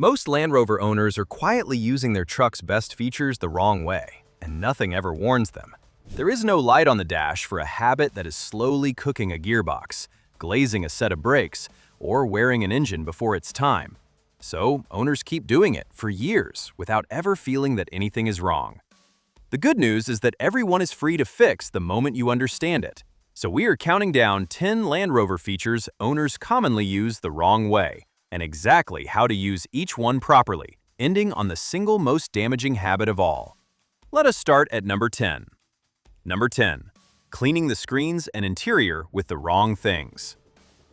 Most Land Rover owners are quietly using their truck's best features the wrong way, and nothing ever warns them. There is no light on the dash for a habit that is slowly cooking a gearbox, glazing a set of brakes, or wearing an engine before it's time. So, owners keep doing it for years without ever feeling that anything is wrong. The good news is that everyone is free to fix the moment you understand it. So we are counting down 10 Land Rover features owners commonly use the wrong way, and exactly how to use each one properly, ending on the single most damaging habit of all. Let us start at number 10. Number 10. Cleaning the screens and interior with the wrong things.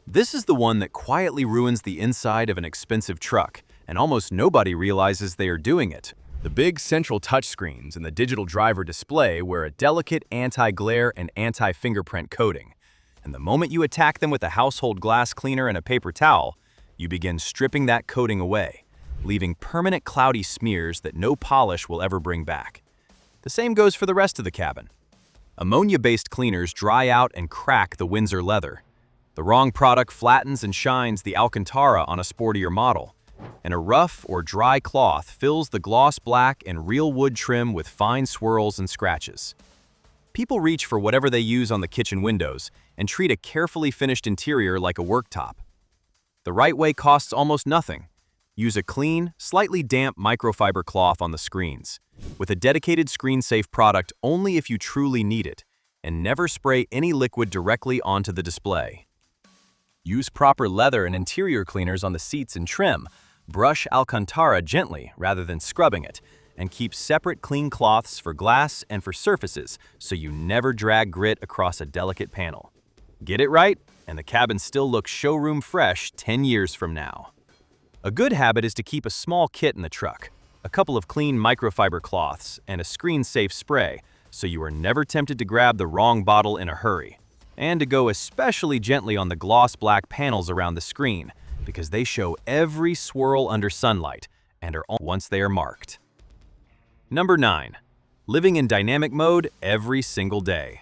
This is the one that quietly ruins the inside of an expensive truck, and almost nobody realizes they are doing it. The big central touchscreens and the digital driver display wear a delicate anti-glare and anti-fingerprint coating, and the moment you attack them with a household glass cleaner and a paper towel, you begin stripping that coating away, leaving permanent cloudy smears that no polish will ever bring back. The same goes for the rest of the cabin. Ammonia-based cleaners dry out and crack the Windsor leather. The wrong product flattens and shines the Alcantara on a sportier model, and a rough or dry cloth fills the gloss black and real wood trim with fine swirls and scratches. People reach for whatever they use on the kitchen windows and treat a carefully finished interior like a worktop. The right way costs almost nothing. Use a clean, slightly damp microfiber cloth on the screens, with a dedicated screen-safe product only if you truly need it, and never spray any liquid directly onto the display. Use proper leather and interior cleaners on the seats and trim. Brush Alcantara gently rather than scrubbing it, and keep separate clean cloths for glass and for surfaces so you never drag grit across a delicate panel. Get it right, and the cabin still looks showroom fresh 10 years from now. A good habit is to keep a small kit in the truck, a couple of clean microfiber cloths, and a screen-safe spray so you are never tempted to grab the wrong bottle in a hurry, and to go especially gently on the gloss black panels around the screen because they show every swirl under sunlight and are once they are marked. Number 9. Living in dynamic mode every single day.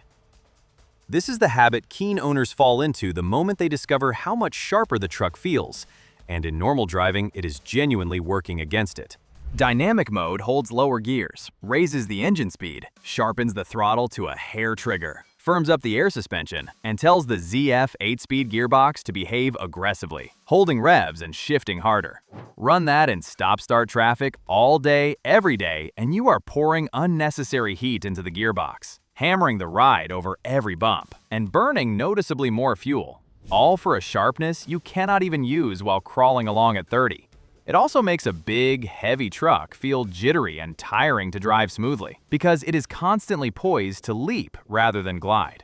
This is the habit keen owners fall into the moment they discover how much sharper the truck feels, and in normal driving, it is genuinely working against it. Dynamic mode holds lower gears, raises the engine speed, sharpens the throttle to a hair trigger, firms up the air suspension, and tells the ZF 8-speed gearbox to behave aggressively, holding revs and shifting harder. Run that in stop-start traffic all day, every day, and you are pouring unnecessary heat into the gearbox, hammering the ride over every bump, and burning noticeably more fuel, all for a sharpness you cannot even use while crawling along at 30. It also makes a big, heavy truck feel jittery and tiring to drive smoothly, because it is constantly poised to leap rather than glide.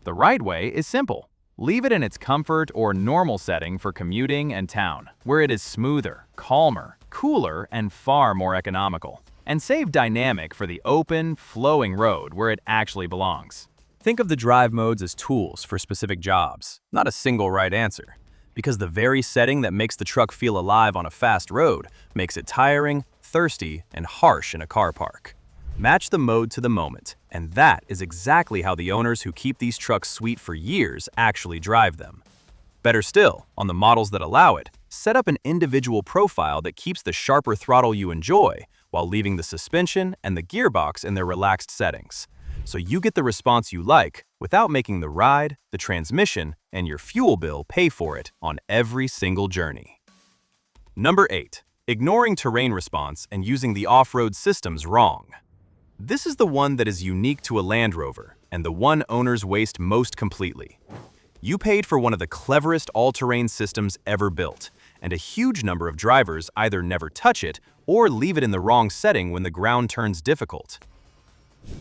The right way is simple. Leave it in its comfort or normal setting for commuting and town, where it is smoother, calmer, cooler, and far more economical. And save dynamic for the open, flowing road where it actually belongs. Think of the drive modes as tools for specific jobs, not a single right answer. Because the very setting that makes the truck feel alive on a fast road makes it tiring, thirsty, and harsh in a car park. Match the mode to the moment, and that is exactly how the owners who keep these trucks sweet for years actually drive them. Better still, on the models that allow it, set up an individual profile that keeps the sharper throttle you enjoy while leaving the suspension and the gearbox in their relaxed settings, so you get the response you like without making the ride, the transmission, and your fuel bill pay for it on every single journey. Number 8. Ignoring terrain response and using the off-road systems wrong. This is the one that is unique to a Land Rover, and the one owners waste most completely. You paid for one of the cleverest all-terrain systems ever built, and a huge number of drivers either never touch it or leave it in the wrong setting when the ground turns difficult.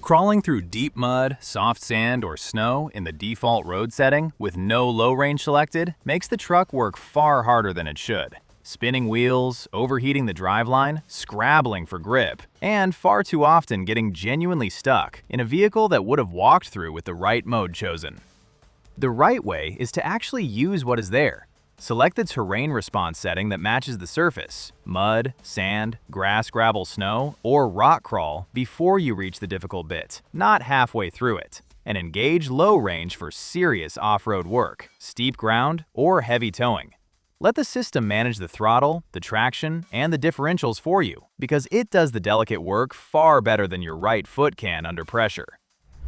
Crawling through deep mud, soft sand, or snow in the default road setting with no low range selected makes the truck work far harder than it should. Spinning wheels, overheating the driveline, scrabbling for grip, and far too often getting genuinely stuck in a vehicle that would have walked through with the right mode chosen. The right way is to actually use what is there. Select the terrain response setting that matches the surface, mud, sand, grass, gravel, snow, or rock crawl before you reach the difficult bit, not halfway through it. And engage low range for serious off-road work, steep ground, or heavy towing. Let the system manage the throttle, the traction, and the differentials for you, because it does the delicate work far better than your right foot can under pressure.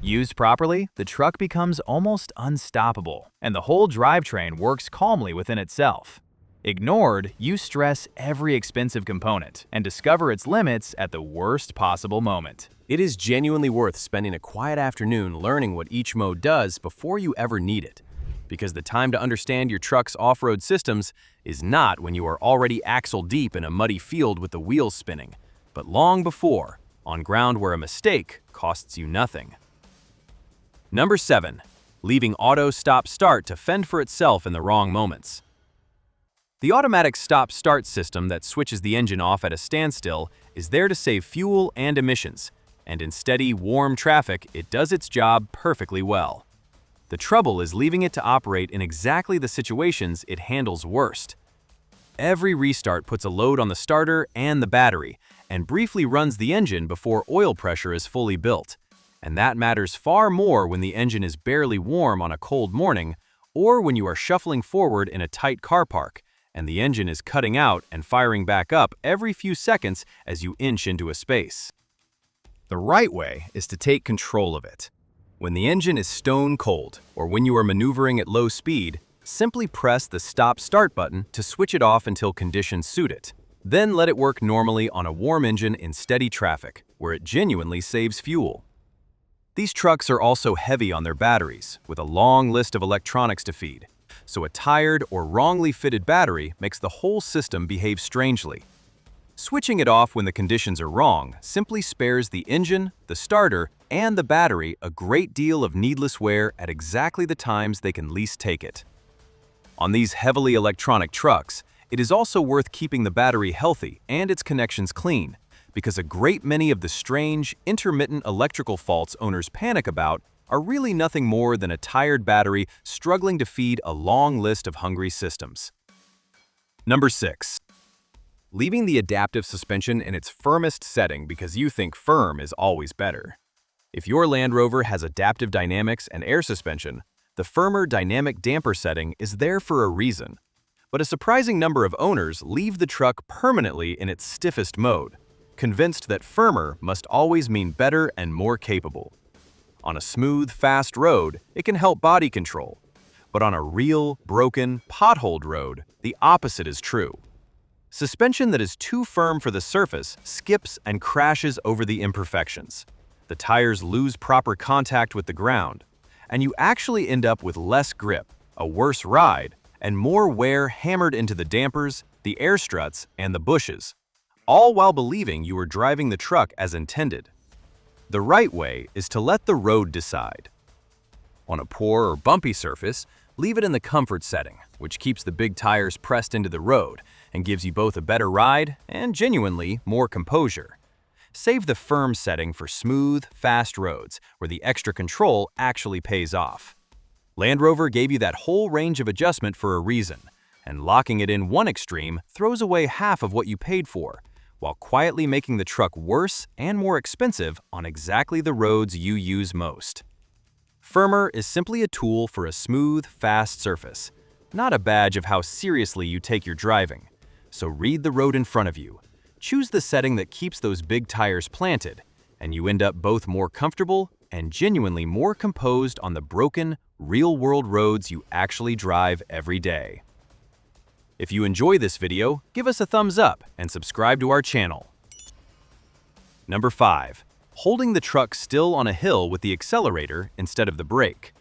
Used properly, the truck becomes almost unstoppable, and the whole drivetrain works calmly within itself. Ignored, you stress every expensive component and discover its limits at the worst possible moment. It is genuinely worth spending a quiet afternoon learning what each mode does before you ever need it, because the time to understand your truck's off-road systems is not when you are already axle-deep in a muddy field with the wheels spinning, but long before, on ground where a mistake costs you nothing. Number 7. Leaving auto stop-start to fend for itself in the wrong moments. The automatic stop-start system that switches the engine off at a standstill is there to save fuel and emissions, and in steady, warm traffic, it does its job perfectly well. The trouble is leaving it to operate in exactly the situations it handles worst. Every restart puts a load on the starter and the battery, and briefly runs the engine before oil pressure is fully built. And that matters far more when the engine is barely warm on a cold morning, or when you are shuffling forward in a tight car park, and the engine is cutting out and firing back up every few seconds as you inch into a space. The right way is to take control of it. When the engine is stone cold, or when you are maneuvering at low speed, simply press the stop-start button to switch it off until conditions suit it. Then let it work normally on a warm engine in steady traffic, where it genuinely saves fuel. These trucks are also heavy on their batteries, with a long list of electronics to feed, so a tired or wrongly fitted battery makes the whole system behave strangely. Switching it off when the conditions are wrong simply spares the engine, the starter, and the battery a great deal of needless wear at exactly the times they can least take it. On these heavily electronic trucks, it is also worth keeping the battery healthy and its connections clean, because a great many of the strange, intermittent electrical faults owners panic about are really nothing more than a tired battery struggling to feed a long list of hungry systems. Number 6. Leaving the adaptive suspension in its firmest setting because you think firm is always better. If your Land Rover has adaptive dynamics and air suspension, the firmer dynamic damper setting is there for a reason. But a surprising number of owners leave the truck permanently in its stiffest mode, convinced that firmer must always mean better and more capable. On a smooth, fast road, it can help body control. But on a real, broken, potholed road, the opposite is true. Suspension that is too firm for the surface skips and crashes over the imperfections. The tires lose proper contact with the ground, and you actually end up with less grip, a worse ride, and more wear hammered into the dampers, the air struts, and the bushes, all while believing you are driving the truck as intended. The right way is to let the road decide. On a poor or bumpy surface, leave it in the comfort setting, which keeps the big tires pressed into the road and gives you both a better ride and genuinely more composure. Save the firm setting for smooth, fast roads where the extra control actually pays off. Land Rover gave you that whole range of adjustment for a reason, and locking it in one extreme throws away half of what you paid for, while quietly making the truck worse and more expensive on exactly the roads you use most. Firmer is simply a tool for a smooth, fast surface, not a badge of how seriously you take your driving. So read the road in front of you, choose the setting that keeps those big tires planted, and you end up both more comfortable and genuinely more composed on the broken, real-world roads you actually drive every day. If you enjoy this video, give us a thumbs up and subscribe to our channel. Number 5. Holding the truck still on a hill with the accelerator instead of the brake.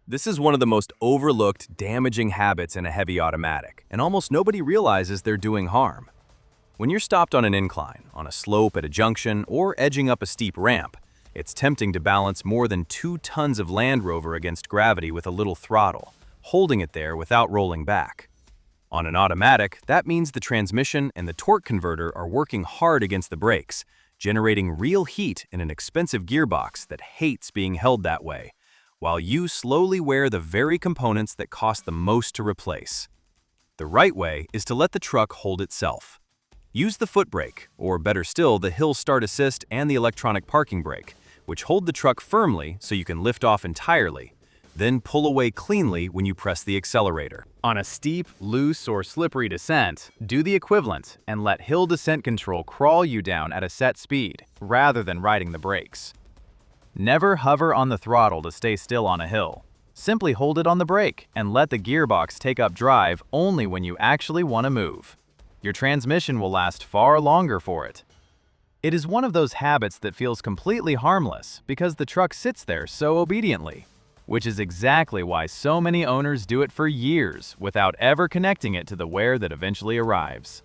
This is one of the most overlooked, damaging habits in a heavy automatic, and almost nobody realizes they're doing harm. When you're stopped on an incline, on a slope at a junction, or edging up a steep ramp, it's tempting to balance more than 2 tons of Land Rover against gravity with a little throttle, holding it there without rolling back. On an automatic, that means the transmission and the torque converter are working hard against the brakes, generating real heat in an expensive gearbox that hates being held that way, while you slowly wear the very components that cost the most to replace. The right way is to let the truck hold itself. Use the foot brake, or better still, the hill start assist and the electronic parking brake, which hold the truck firmly so you can lift off entirely. Then pull away cleanly when you press the accelerator. On a steep, loose, or slippery descent, do the equivalent and let hill descent control crawl you down at a set speed, rather than riding the brakes. Never hover on the throttle to stay still on a hill. Simply hold it on the brake and let the gearbox take up drive only when you actually want to move. Your transmission will last far longer for it. It is one of those habits that feels completely harmless because the truck sits there so obediently, which is exactly why so many owners do it for years without ever connecting it to the wear that eventually arrives.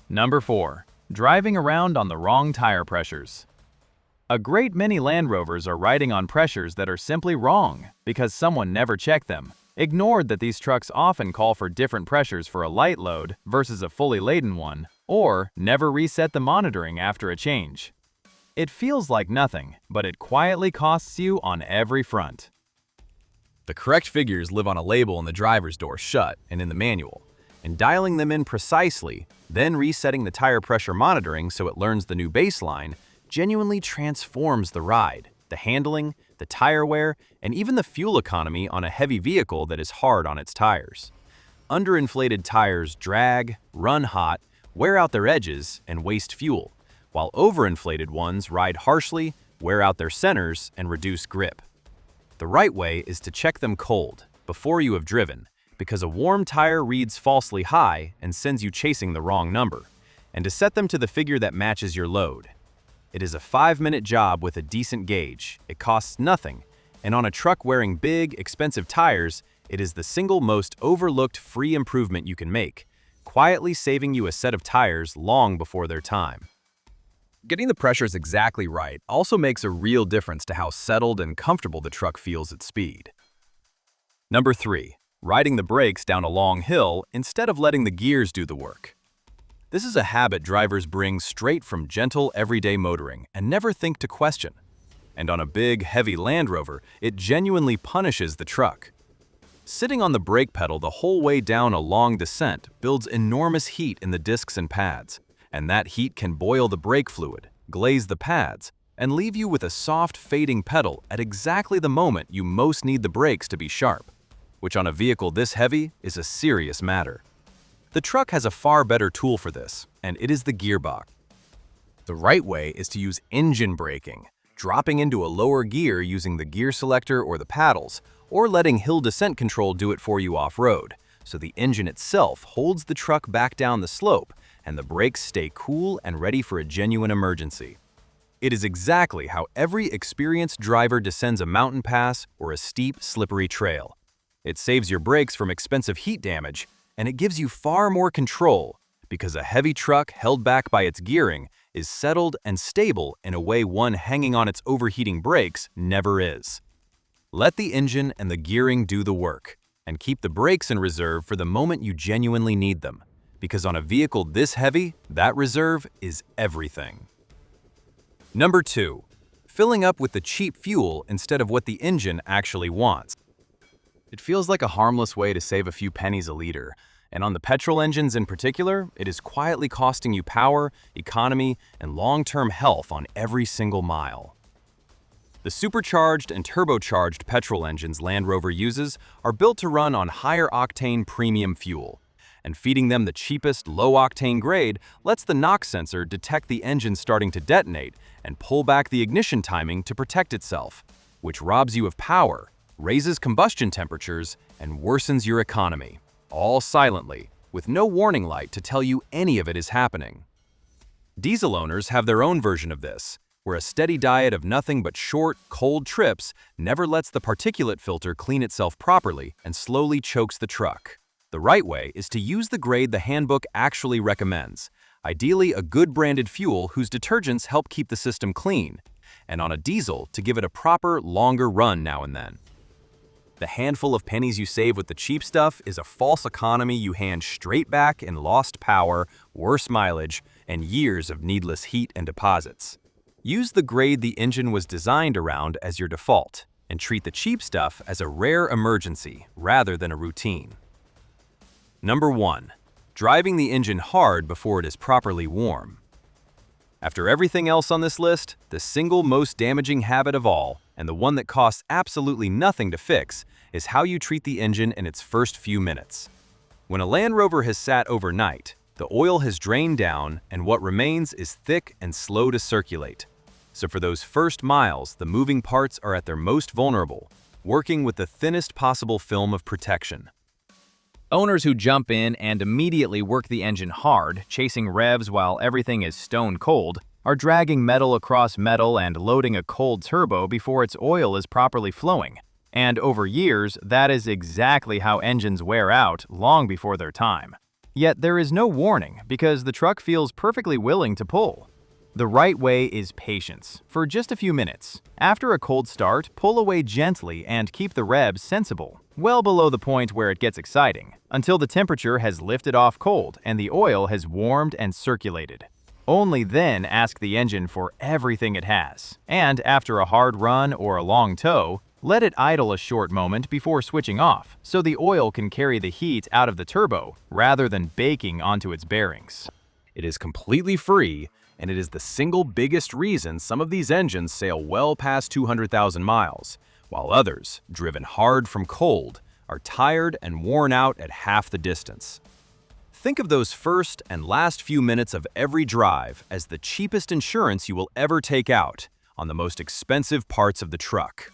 Number 4. Driving around on the wrong tire pressures. A great many Land Rovers are riding on pressures that are simply wrong because someone never checked them, ignored that these trucks often call for different pressures for a light load versus a fully laden one, or never reset the monitoring after a change. It feels like nothing, but it quietly costs you on every front. The correct figures live on a label in the driver's door shut and in the manual, and dialing them in precisely, then resetting the tire pressure monitoring so it learns the new baseline, genuinely transforms the ride, the handling, the tire wear, and even the fuel economy on a heavy vehicle that is hard on its tires. Underinflated tires drag, run hot, wear out their edges, and waste fuel, while overinflated ones ride harshly, wear out their centers, and reduce grip. The right way is to check them cold, before you have driven, because a warm tire reads falsely high and sends you chasing the wrong number, and to set them to the figure that matches your load. It is a 5-minute job with a decent gauge, it costs nothing, and on a truck wearing big, expensive tires, it is the single most overlooked free improvement you can make, quietly saving you a set of tires long before their time. Getting the pressures exactly right also makes a real difference to how settled and comfortable the truck feels at speed. Number 3. Riding the brakes down a long hill instead of letting the gears do the work. This is a habit drivers bring straight from gentle, everyday motoring and never think to question. And on a big, heavy Land Rover, it genuinely punishes the truck. Sitting on the brake pedal the whole way down a long descent builds enormous heat in the discs and pads, and that heat can boil the brake fluid, glaze the pads, and leave you with a soft, fading pedal at exactly the moment you most need the brakes to be sharp, which on a vehicle this heavy is a serious matter. The truck has a far better tool for this, and it is the gearbox. The right way is to use engine braking, dropping into a lower gear using the gear selector or the paddles, or letting hill descent control do it for you off-road, so the engine itself holds the truck back down the slope and the brakes stay cool and ready for a genuine emergency. It is exactly how every experienced driver descends a mountain pass or a steep, slippery trail. It saves your brakes from expensive heat damage, and it gives you far more control because a heavy truck held back by its gearing is settled and stable in a way one hanging on its overheating brakes never is. Let the engine and the gearing do the work, and keep the brakes in reserve for the moment you genuinely need them, because on a vehicle this heavy, that reserve is everything. Number 2. Filling up with the cheap fuel instead of what the engine actually wants. It feels like a harmless way to save a few pennies a liter, and on the petrol engines in particular, it is quietly costing you power, economy, and long-term health on every single mile. The supercharged and turbocharged petrol engines Land Rover uses are built to run on higher-octane premium fuel, and feeding them the cheapest low-octane grade lets the NOx sensor detect the engine starting to detonate and pull back the ignition timing to protect itself, which robs you of power, raises combustion temperatures, and worsens your economy, all silently, with no warning light to tell you any of it is happening. Diesel owners have their own version of this, where a steady diet of nothing but short, cold trips never lets the particulate filter clean itself properly and slowly chokes the truck. The right way is to use the grade the Handbook actually recommends, ideally a good branded fuel whose detergents help keep the system clean, and on a diesel to give it a proper, longer run now and then. The handful of pennies you save with the cheap stuff is a false economy you hand straight back in lost power, worse mileage, and years of needless heat and deposits. Use the grade the engine was designed around as your default, and treat the cheap stuff as a rare emergency rather than a routine. Number 1. Driving the engine hard before it is properly warm. After everything else on this list, the single most damaging habit of all, And the one that costs absolutely nothing to fix is how you treat the engine in its first few minutes. When a Land Rover has sat overnight, the oil has drained down and what remains is thick and slow to circulate. So for those first miles, the moving parts are at their most vulnerable, working with the thinnest possible film of protection. Owners who jump in and immediately work the engine hard, chasing revs while everything is stone cold, are dragging metal across metal and loading a cold turbo before its oil is properly flowing. And over years, that is exactly how engines wear out long before their time. Yet there is no warning because the truck feels perfectly willing to pull. The right way is patience, for just a few minutes. After a cold start, pull away gently and keep the revs sensible, well below the point where it gets exciting, until the temperature has lifted off cold and the oil has warmed and circulated. Only then ask the engine for everything it has, and after a hard run or a long tow, let it idle a short moment before switching off, so the oil can carry the heat out of the turbo rather than baking onto its bearings. It is completely free, and it is the single biggest reason some of these engines sail well past 200,000 miles, while others, driven hard from cold, are tired and worn out at half the distance. Think of those first and last few minutes of every drive as the cheapest insurance you will ever take out on the most expensive parts of the truck.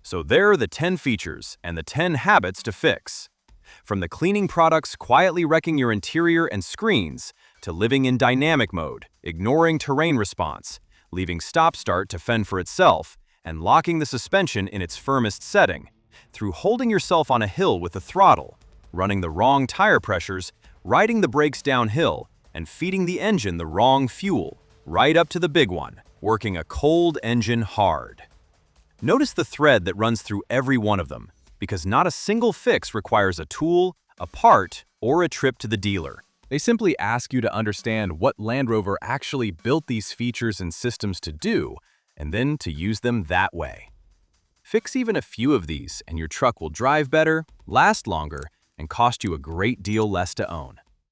So there are the 10 features and the 10 habits to fix. From the cleaning products quietly wrecking your interior and screens, to living in dynamic mode, ignoring terrain response, leaving stop-start to fend for itself, and locking the suspension in its firmest setting, through holding yourself on a hill with the throttle, running the wrong tire pressures, riding the brakes downhill, and feeding the engine the wrong fuel, right up to the big one, working a cold engine hard. Notice the thread that runs through every one of them, because not a single fix requires a tool, a part, or a trip to the dealer. They simply ask you to understand what Land Rover actually built these features and systems to do, and then to use them that way. Fix even a few of these, and your truck will drive better, last longer, and cost you a great deal less to own.